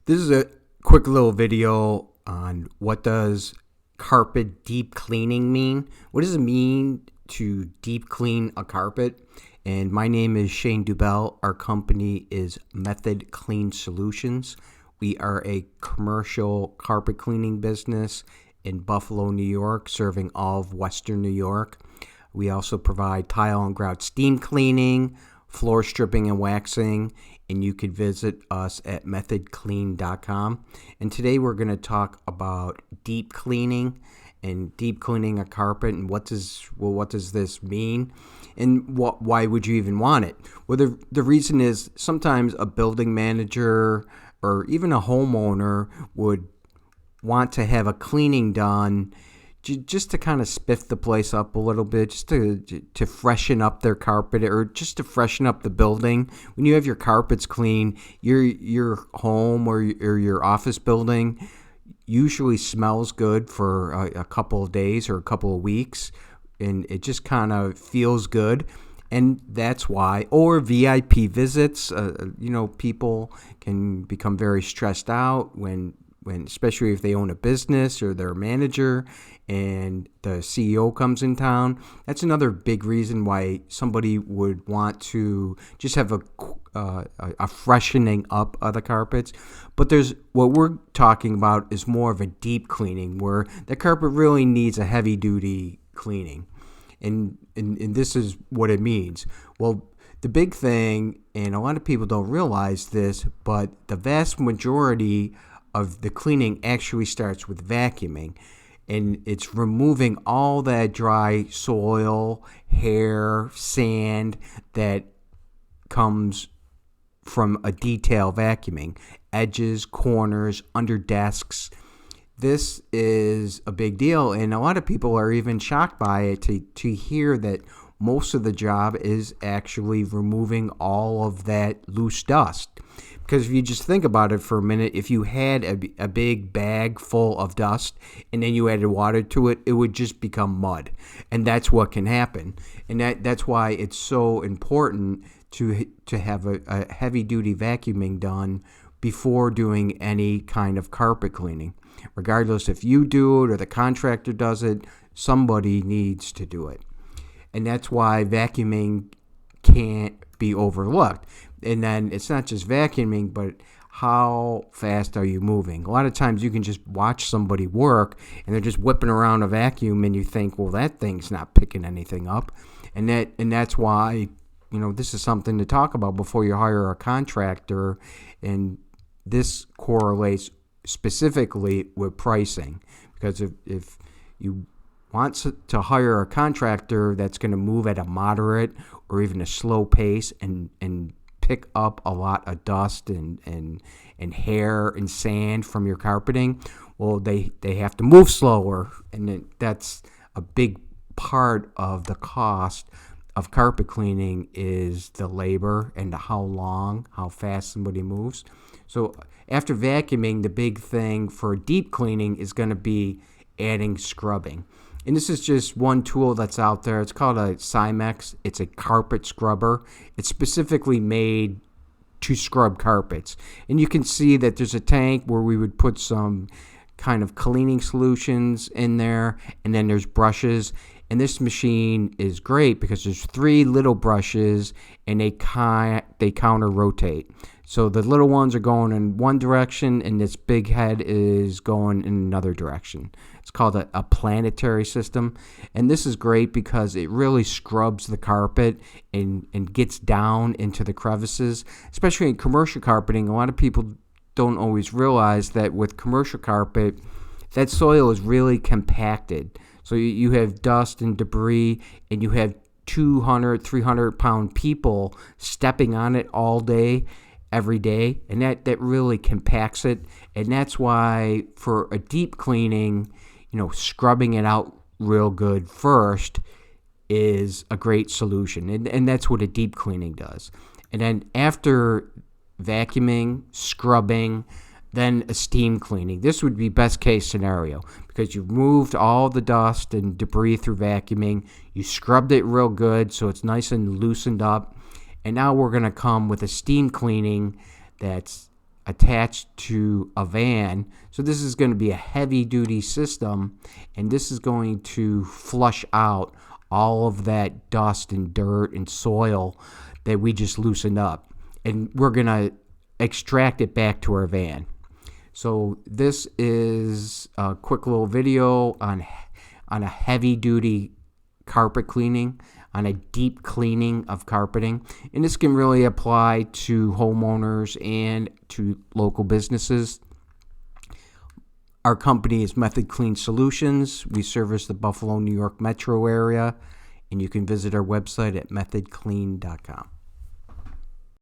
This is a quick little video on what does carpet deep cleaning mean. What does it mean to deep clean a carpet? And my name is Shane Dubell. Our company is Method Clean Solutions. We are a commercial carpet cleaning business in Buffalo, New York, serving all of Western New York. We also provide tile and grout steam cleaning, floor stripping and waxing, and you could visit us at methodclean.com. And today we're going to talk about deep cleaning and deep cleaning a carpet, and what does this mean, and why would you even want it? Well, the reason is sometimes a building manager or even a homeowner would want to have a cleaning done just to kind of spiff the place up a little bit, just to freshen up their carpet, or just to freshen up the building. When you have your carpets clean, your home or your office building usually smells good for a couple of days or a couple of weeks, and it just kind of feels good. And that's why, or VIP visits, people can become very stressed out when especially if they own a business or they're a manager and the CEO comes in town. That's another big reason why somebody would want to just have a freshening up of the carpets. But what we're talking about is more of a deep cleaning, where the carpet really needs a heavy duty cleaning. And this is what it means. Well, the big thing, and a lot of people don't realize this, but the vast majority of the cleaning actually starts with vacuuming, and it's removing all that dry soil, hair, sand that comes from a detail vacuuming, edges, corners, under desks. This is a big deal, and a lot of people are even shocked by it to hear that most of the job is actually removing all of that loose dust. Because if you just think about it for a minute, if you had a big bag full of dust and then you added water to it, it would just become mud. And that's what can happen. And that's why it's so important to have a heavy-duty vacuuming done before doing any kind of carpet cleaning. Regardless if you do it or the contractor does it, somebody needs to do it. And that's why vacuuming can't be overlooked. And then it's not just vacuuming, but how fast are you moving? A lot of times you can just watch somebody work and they're just whipping around a vacuum and you think, well, that thing's not picking anything up. And that's why, this is something to talk about before you hire a contractor. And this correlates specifically with pricing, because if you want to hire a contractor that's going to move at a moderate or even a slow pace and pick up a lot of dust and hair and sand from your carpeting, well, they have to move slower, and that's a big part of the cost of carpet cleaning is the labor and how fast somebody moves. So after vacuuming, the big thing for deep cleaning is going to be adding scrubbing. And this is just one tool that's out there. It's called a Cymex. It's a carpet scrubber. It's specifically made to scrub carpets. And you can see that there's a tank where we would put some kind of cleaning solutions in there, and then there's brushes. And this machine is great because there's 3 little brushes, and they counter rotate. So the little ones are going in one direction, and this big head is going in another direction. It's called a planetary system. And this is great because it really scrubs the carpet and gets down into the crevices, especially in commercial carpeting. A lot of people don't always realize that with commercial carpet, that soil is really compacted. So you have dust and debris, and you have 200, 300-pound people stepping on it all day, every day, and that really compacts it. And that's why for a deep cleaning, scrubbing it out real good first is a great solution. And that's what a deep cleaning does. And then after vacuuming, scrubbing, then a steam cleaning. This would be best case scenario because you've moved all the dust and debris through vacuuming. You scrubbed it real good so it's nice and loosened up. And now we're going to come with a steam cleaning that's attached to a van. So this is going to be a heavy duty system, and this is going to flush out all of that dust and dirt and soil that we just loosened up, and we're going to extract it back to our van. So this is a quick little video on a heavy duty carpet cleaning, on a deep cleaning of carpeting. And this can really apply to homeowners and to local businesses. Our company is Method Clean Solutions. We service the Buffalo, New York metro area, and you can visit our website at methodclean.com.